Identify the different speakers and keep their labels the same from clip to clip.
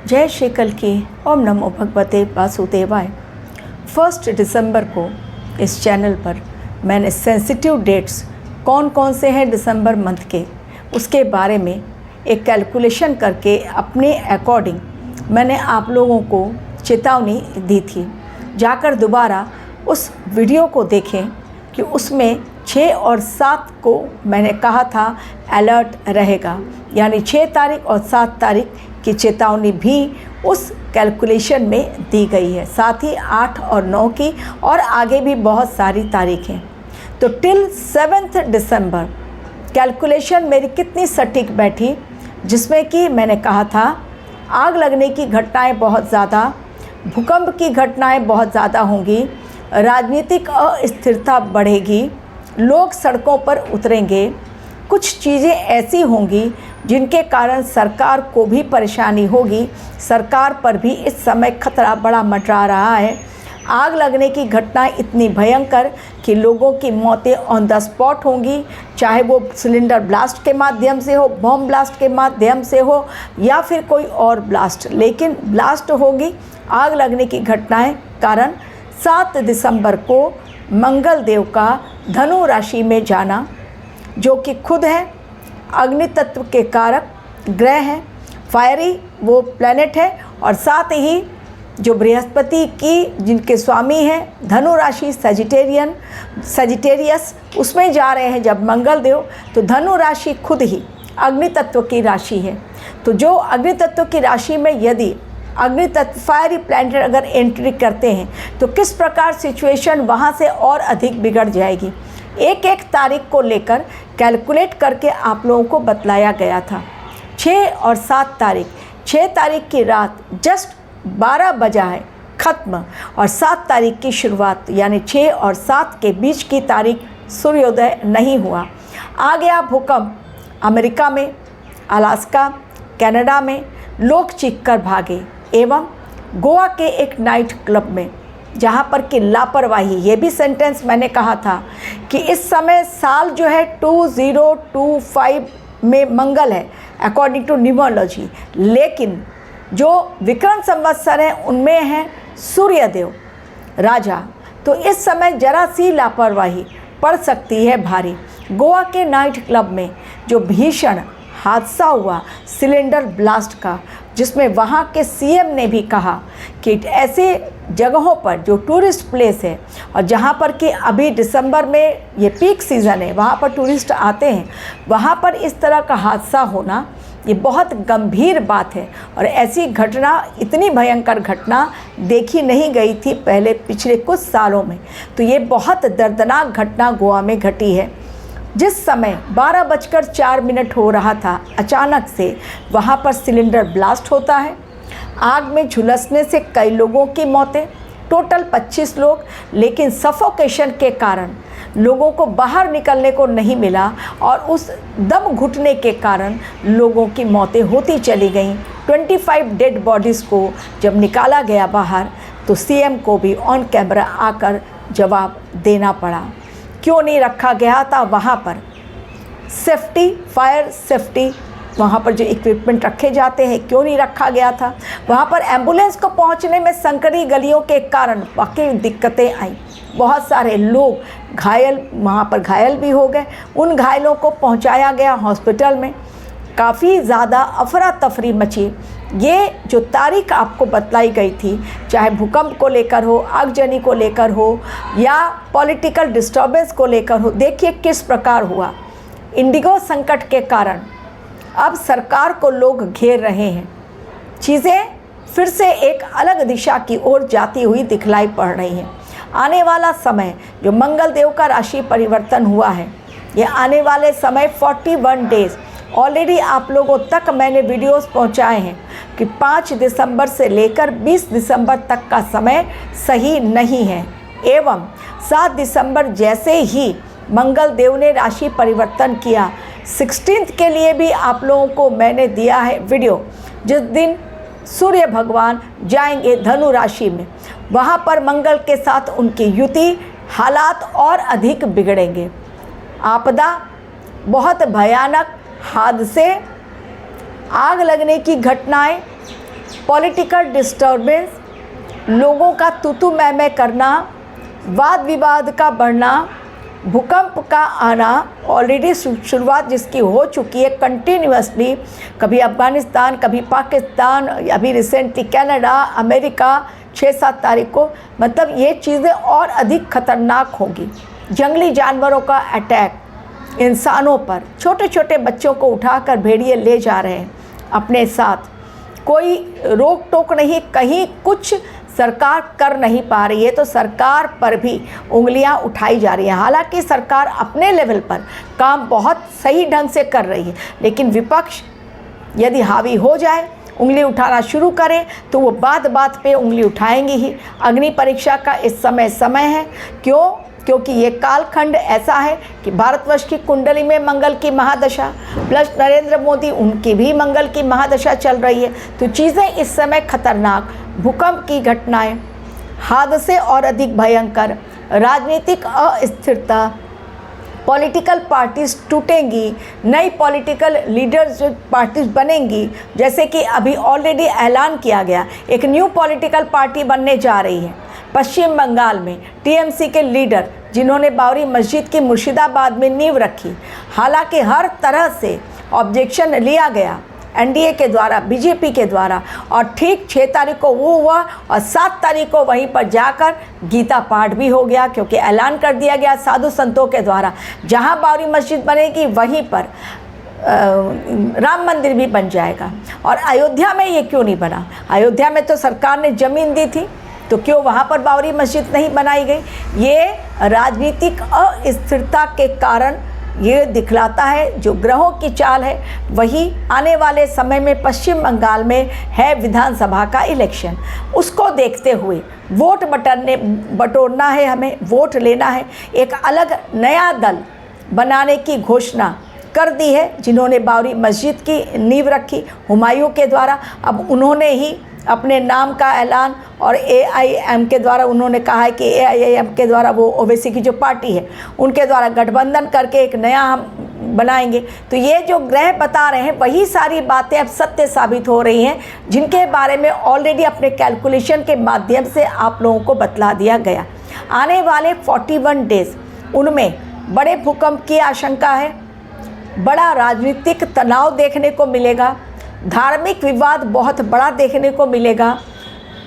Speaker 1: जय श्री कल की ओम नमो भगवते वासुदेवाय। 1 दिसंबर को इस चैनल पर मैंने सेंसिटिव डेट्स कौन कौन से हैं दिसंबर मंथ के, उसके बारे में एक कैलकुलेशन करके अपने अकॉर्डिंग मैंने आप लोगों को चेतावनी दी थी। जाकर दोबारा उस वीडियो को देखें कि उसमें 6 और 7 को मैंने कहा था अलर्ट रहेगा, यानी 6 तारीख और 7 तारीख की चेतावनी भी उस कैलकुलेशन में दी गई है। साथ ही 8 और 9 की और आगे भी बहुत सारी तारीखें। तो टिल 7 दिसंबर कैलकुलेशन मेरी कितनी सटीक बैठी, जिसमें कि मैंने कहा था आग लगने की घटनाएं बहुत ज़्यादा, भूकंप की घटनाएं बहुत ज़्यादा होंगी, राजनीतिक अस्थिरता बढ़ेगी, लोग सड़कों पर उतरेंगे, कुछ चीज़ें ऐसी होंगी जिनके कारण सरकार को भी परेशानी होगी। सरकार पर भी इस समय खतरा बड़ा मंडरा रहा है। आग लगने की घटनाएं इतनी भयंकर कि लोगों की मौतें ऑन द स्पॉट होंगी, चाहे वो सिलेंडर ब्लास्ट के माध्यम से हो, बॉम्ब ब्लास्ट के माध्यम से हो या फिर कोई और ब्लास्ट, लेकिन ब्लास्ट होगी। आग लगने की घटनाएं कारण 7 दिसंबर को मंगल देव का धनु राशि में जाना, जो कि खुद है अग्नि तत्व के कारक ग्रह हैं, फायरी वो प्लैनेट है, और साथ ही जो बृहस्पति की जिनके स्वामी हैं धनु राशि सजिटेरियस, उसमें जा रहे हैं जब मंगल देव, तो धनु राशि खुद ही अग्नि तत्व की राशि है। तो जो अग्नि तत्व की राशि में यदि अग्नि तत्व फायरी प्लैनेट अगर एंट्री करते हैं तो किस प्रकार सिचुएशन वहाँ से और अधिक बिगड़ जाएगी। एक एक तारीख को लेकर कैलकुलेट करके आप लोगों को बतलाया गया था। 6 और 7 तारीख, 6 तारीख की रात जस्ट 12 बजा है ख़त्म, और 7 तारीख की शुरुआत यानी 6 और 7 के बीच की तारीख सूर्योदय नहीं हुआ। आ गया भूकंप। अमेरिका में, अलास्का, कनाडा में लोग चीख कर भागे, एवं गोवा के एक नाइट क्लब में, जहाँ पर कि लापरवाही, ये भी सेंटेंस मैंने कहा था कि इस समय साल जो है 2025 में मंगल है अकॉर्डिंग टू न्यूमरोलॉजी, लेकिन जो विक्रम संवत्सर हैं उनमें हैं सूर्यदेव राजा। तो इस समय जरा सी लापरवाही पड़ सकती है भारी। गोवा के नाइट क्लब में जो भीषण हादसा हुआ सिलेंडर ब्लास्ट का, जिसमें वहाँ के सीएम ने भी कहा कि ऐसे जगहों पर जो टूरिस्ट प्लेस है और जहाँ पर कि अभी दिसंबर में ये पीक सीज़न है, वहाँ पर टूरिस्ट आते हैं, वहाँ पर इस तरह का हादसा होना ये बहुत गंभीर बात है। और ऐसी घटना, इतनी भयंकर घटना देखी नहीं गई थी पहले पिछले कुछ सालों में। तो ये बहुत दर्दनाक घटना गोवा में घटी है। जिस समय 12:04 हो रहा था, अचानक से वहाँ पर सिलेंडर ब्लास्ट होता है। आग में झुलसने से कई लोगों की मौतें, टोटल 25 लोग, लेकिन सफोकेशन के कारण लोगों को बाहर निकलने को नहीं मिला और उस दम घुटने के कारण लोगों की मौतें होती चली गईं। 25 डेड बॉडीज़ को जब निकाला गया बाहर, तो सीएम को भी ऑन कैमरा आकर जवाब देना पड़ा। क्यों नहीं रखा गया था वहाँ पर सेफ्टी, फायर सेफ्टी, वहाँ पर जो इक्विपमेंट रखे जाते हैं, क्यों नहीं रखा गया था। वहाँ पर एम्बुलेंस को पहुँचने में संकरी गलियों के कारण वाकई दिक्कतें आई। बहुत सारे लोग घायल, वहाँ पर घायल भी हो गए। उन घायलों को पहुँचाया गया हॉस्पिटल में। काफ़ी ज़्यादा अफरा तफरी मची। ये जो तारीख आपको बतलाई गई थी, चाहे भूकंप को लेकर हो, आगजनी को लेकर हो या पॉलिटिकल डिस्टर्बेंस को लेकर हो, देखिए किस प्रकार हुआ। इंडिगो संकट के कारण अब सरकार को लोग घेर रहे हैं। चीज़ें फिर से एक अलग दिशा की ओर जाती हुई दिखलाई पड़ रही हैं। आने वाला समय, जो मंगल देव का राशि परिवर्तन हुआ है, ये आने वाले समय 41 डेज़ ऑलरेडी आप लोगों तक मैंने वीडियोस पहुंचाए हैं कि 5 दिसंबर से लेकर 20 दिसंबर तक का समय सही नहीं है। एवं 7 दिसंबर जैसे ही मंगल देव ने राशि परिवर्तन किया, 16 के लिए भी आप लोगों को मैंने दिया है वीडियो, जिस दिन सूर्य भगवान जाएंगे धनु राशि में, वहाँ पर मंगल के साथ उनकी युति, हालात और अधिक बिगड़ेंगे। आपदा, बहुत भयानक हादसे, आग लगने की घटनाएं, पॉलिटिकल डिस्टर्बेंस, लोगों का तू मैं करना, वाद विवाद का बढ़ना, भूकंप का आना, ऑलरेडी शुरुआत जिसकी हो चुकी है कंटिन्यूसली, कभी अफ़गानिस्तान, कभी पाकिस्तान, अभी रिसेंटली कनाडा, अमेरिका 6-7 तारीख को, मतलब ये चीज़ें और अधिक खतरनाक होगी। जंगली जानवरों का अटैक इंसानों पर, छोटे छोटे बच्चों को उठाकर भेड़िए ले जा रहे हैं अपने साथ, कोई रोक टोक नहीं, कहीं कुछ सरकार कर नहीं पा रही है, तो सरकार पर भी उंगलियां उठाई जा रही हैं। हालांकि सरकार अपने लेवल पर काम बहुत सही ढंग से कर रही है, लेकिन विपक्ष यदि हावी हो जाए, उंगली उठाना शुरू करे, तो वो बात बात पे उंगली उठाएंगे ही। अग्नि परीक्षा का इस समय है। क्यों? क्योंकि ये कालखंड ऐसा है कि भारतवर्ष की कुंडली में मंगल की महादशा, प्लस नरेंद्र मोदी, उनकी भी मंगल की महादशा चल रही है। तो चीज़ें इस समय खतरनाक, भूकंप की घटनाएं, हादसे और अधिक भयंकर, राजनीतिक अस्थिरता, पॉलिटिकल पार्टीज टूटेंगी, नई पॉलिटिकल लीडर्स पार्टीज बनेंगी, जैसे कि अभी ऑलरेडी ऐलान किया गया एक न्यू पॉलिटिकल पार्टी बनने जा रही है पश्चिम बंगाल में, टीएमसी के लीडर जिन्होंने बाबरी मस्जिद की मुर्शिदाबाद में नींव रखी। हालांकि हर तरह से ऑब्जेक्शन लिया गया एनडीए के द्वारा, बीजेपी के द्वारा, और ठीक 6 तारीख को वो हुआ और 7 तारीख को वहीं पर जाकर गीता पाठ भी हो गया, क्योंकि ऐलान कर दिया गया साधु संतों के द्वारा जहां बाबरी मस्जिद बनेगी वहीं पर राम मंदिर भी बन जाएगा। और अयोध्या में ये क्यों नहीं बना? अयोध्या में तो सरकार ने ज़मीन दी थी, तो क्यों वहाँ पर बाबरी मस्जिद नहीं बनाई गई? ये राजनीतिक अस्थिरता के कारण ये दिखलाता है। जो ग्रहों की चाल है वही आने वाले समय में पश्चिम बंगाल में है विधानसभा का इलेक्शन। उसको देखते हुए वोट बटोरना है, हमें वोट लेना है। एक अलग नया दल बनाने की घोषणा कर दी है जिन्होंने बाबरी मस्जिद की नींव रखी हुमायूं के द्वारा। अब उन्होंने ही अपने नाम का ऐलान, और एआईएम के द्वारा उन्होंने कहा है कि एआईएम के द्वारा, वो ओवैसी की जो पार्टी है उनके द्वारा गठबंधन करके एक नया हम बनाएंगे। तो ये जो ग्रह बता रहे हैं वही सारी बातें अब सत्य साबित हो रही हैं, जिनके बारे में ऑलरेडी अपने कैलकुलेशन के माध्यम से आप लोगों को बतला दिया गया। आने वाले 41 डेज उनमें बड़े भूकंप की आशंका है, बड़ा राजनीतिक तनाव देखने को मिलेगा, धार्मिक विवाद बहुत बड़ा देखने को मिलेगा,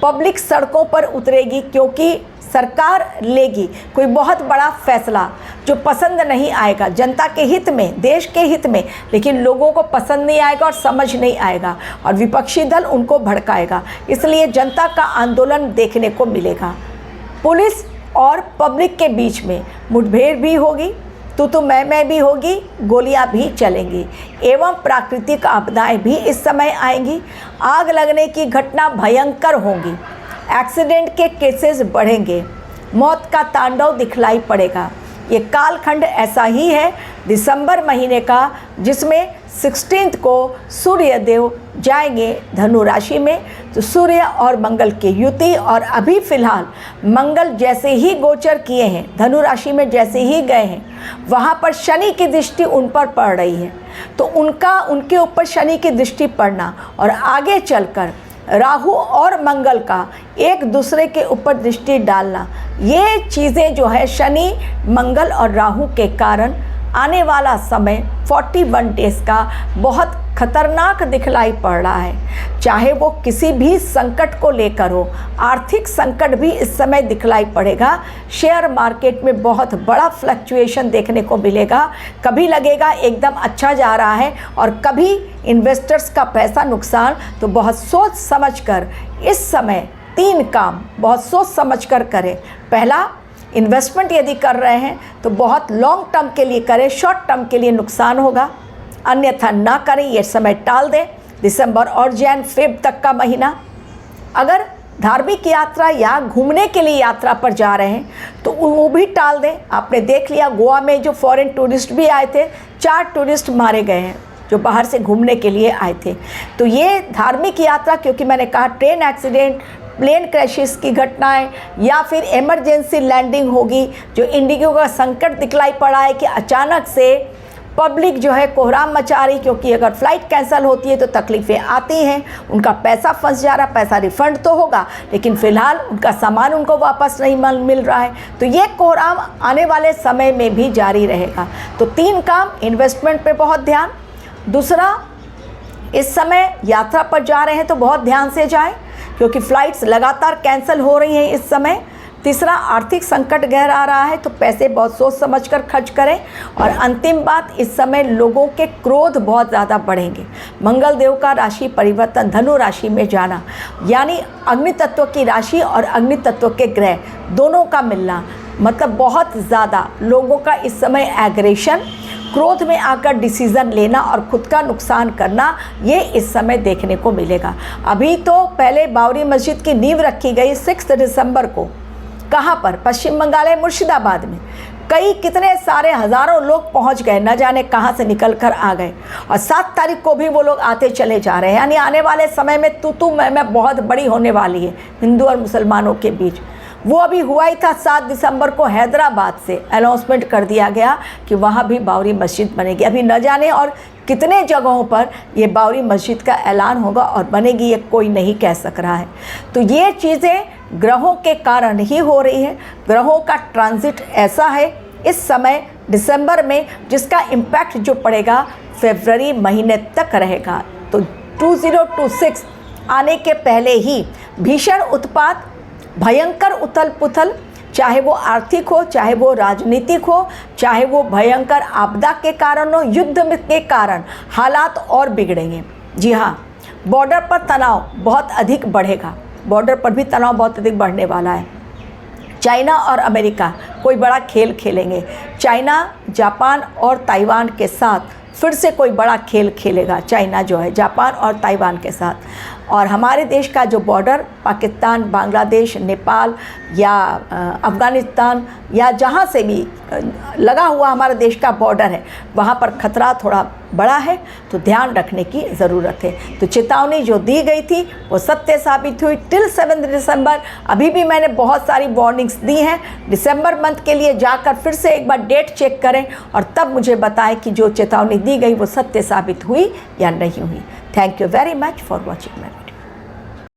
Speaker 1: पब्लिक सड़कों पर उतरेगी क्योंकि सरकार लेगी कोई बहुत बड़ा फैसला जो पसंद नहीं आएगा जनता के हित में, देश के हित में, लेकिन लोगों को पसंद नहीं आएगा और समझ नहीं आएगा, और विपक्षी दल उनको भड़काएगा। इसलिए जनता का आंदोलन देखने को मिलेगा। पुलिस और पब्लिक के बीच में मुठभेड़ भी होगी, तो मैं भी होगी, गोलियां भी चलेंगी, एवं प्राकृतिक आपदाएं भी इस समय आएंगी। आग लगने की घटना भयंकर होंगी, एक्सीडेंट के केसेस बढ़ेंगे, मौत का तांडव दिखलाई पड़ेगा। ये कालखंड ऐसा ही है दिसंबर महीने का, जिसमें 16 को सूर्य देव जाएंगे धनु राशि में। तो सूर्य और मंगल की युति, और अभी फिलहाल मंगल जैसे ही गोचर किए हैं धनु राशि में, जैसे ही गए हैं वहाँ पर शनि की दृष्टि उन पर पड़ रही है। तो उनके ऊपर शनि की दृष्टि पड़ना और आगे चलकर राहु और मंगल का एक दूसरे के ऊपर दृष्टि डालना, ये चीज़ें जो है शनि, मंगल और राहु के कारण आने वाला समय 41 डेज का बहुत खतरनाक दिखलाई पड़ रहा है। चाहे वो किसी भी संकट को लेकर हो, आर्थिक संकट भी इस समय दिखलाई पड़ेगा। शेयर मार्केट में बहुत बड़ा फ्लक्चुएशन देखने को मिलेगा। कभी लगेगा एकदम अच्छा जा रहा है और कभी इन्वेस्टर्स का पैसा नुकसान। तो बहुत सोच समझ कर इस समय 3 काम बहुत सोच समझ कर करें। पहला, इन्वेस्टमेंट यदि कर रहे हैं तो बहुत लॉन्ग टर्म के लिए करें, शॉर्ट टर्म के लिए नुकसान होगा, अन्यथा ना करें, ये समय टाल दें। दिसंबर और फेब तक का महीना। अगर धार्मिक यात्रा या घूमने के लिए यात्रा पर जा रहे हैं तो वो भी टाल दें। आपने देख लिया गोवा में जो फॉरेन टूरिस्ट भी आए थे, 4 टूरिस्ट मारे गए हैं जो बाहर से घूमने के लिए आए थे। तो ये धार्मिक यात्रा, क्योंकि मैंने कहा ट्रेन एक्सीडेंट, प्लेन क्रैशेस की घटनाएं, या फिर इमरजेंसी लैंडिंग होगी, जो इंडिगो का संकट दिखलाई पड़ा है कि अचानक से पब्लिक जो है कोहराम मचा रही, क्योंकि अगर फ़्लाइट कैंसिल होती है तो तकलीफ़ें आती हैं, उनका पैसा फंस जा रहा, पैसा रिफ़ंड तो होगा लेकिन फ़िलहाल उनका सामान उनको वापस नहीं मिल रहा है। तो ये कोहराम आने वाले समय में भी जारी रहेगा। तो 3 काम, इन्वेस्टमेंट पे बहुत ध्यान। दूसरा, इस समय यात्रा पर जा रहे हैं तो बहुत ध्यान से जाएं, क्योंकि फ़्लाइट्स लगातार कैंसिल हो रही हैं इस समय। तीसरा, आर्थिक संकट गहरा रहा है तो पैसे बहुत सोच समझकर खर्च करें। और अंतिम बात, इस समय लोगों के क्रोध बहुत ज़्यादा बढ़ेंगे। मंगल देव का राशि परिवर्तन धनु राशि में जाना, यानी अग्नि तत्व की राशि और अग्नि तत्व के ग्रह दोनों का मिलना, मतलब बहुत ज़्यादा लोगों का इस समय एग्रेशन, क्रोध में आकर डिसीज़न लेना और ख़ुद का नुकसान करना, ये इस समय देखने को मिलेगा। अभी तो पहले बावरी मस्जिद की नींव रखी गई 6 दिसंबर को। कहाँ पर? पश्चिम बंगाल में मुर्शिदाबाद में। कितने सारे हज़ारों लोग पहुँच गए, न जाने कहाँ से निकल कर आ गए। और 7 तारीख को भी वो लोग आते चले जा रहे हैं। यानी आने वाले समय में तू मैं बहुत बड़ी होने वाली है हिंदू और मुसलमानों के बीच। वो अभी हुआ ही था 7 दिसंबर को हैदराबाद से अनाउंसमेंट कर दिया गया कि वहाँ भी बावरी मस्जिद बनेगी। अभी न जाने और कितने जगहों पर ये बावरी मस्जिद का ऐलान होगा और बनेगी, ये कोई नहीं कह सक रहा है। तो ये चीज़ें ग्रहों के कारण ही हो रही है। ग्रहों का ट्रांजिट ऐसा है इस समय दिसंबर में, जिसका इम्पैक्ट जो पड़ेगा फरवरी महीने तक रहेगा। तो 2026 आने के पहले ही भीषण उत्पात, भयंकर उथल पुथल, चाहे वो आर्थिक हो, चाहे वो राजनीतिक हो, चाहे वो भयंकर आपदा के कारण हो, युद्ध के कारण हालात और बिगड़ेंगे। जी हाँ, बॉर्डर पर तनाव बहुत अधिक बढ़ेगा। बॉर्डर पर भी तनाव बहुत अधिक बढ़ने वाला है। चाइना और अमेरिका कोई बड़ा खेल खेलेंगे। चाइना, जापान और ताइवान के साथ फिर से कोई बड़ा खेल खेलेगा। चाइना जो है जापान और ताइवान के साथ। और हमारे देश का जो बॉर्डर पाकिस्तान, बांग्लादेश, नेपाल या अफ़गानिस्तान या जहाँ से भी लगा हुआ हमारे देश का बॉर्डर है, वहाँ पर खतरा थोड़ा बड़ा है, तो ध्यान रखने की ज़रूरत है। तो चेतावनी जो दी गई थी वो सत्य साबित हुई। टिल 7 दिसंबर अभी भी मैंने बहुत सारी वार्निंग्स दी हैं। दिसंबर मंथ के लिए जाकर फिर से एक बार डेट चेक करें और तब मुझे बताएं कि जो चेतावनी दी गई वो सत्य साबित हुई या नहीं हुई। Thank you very much for watching my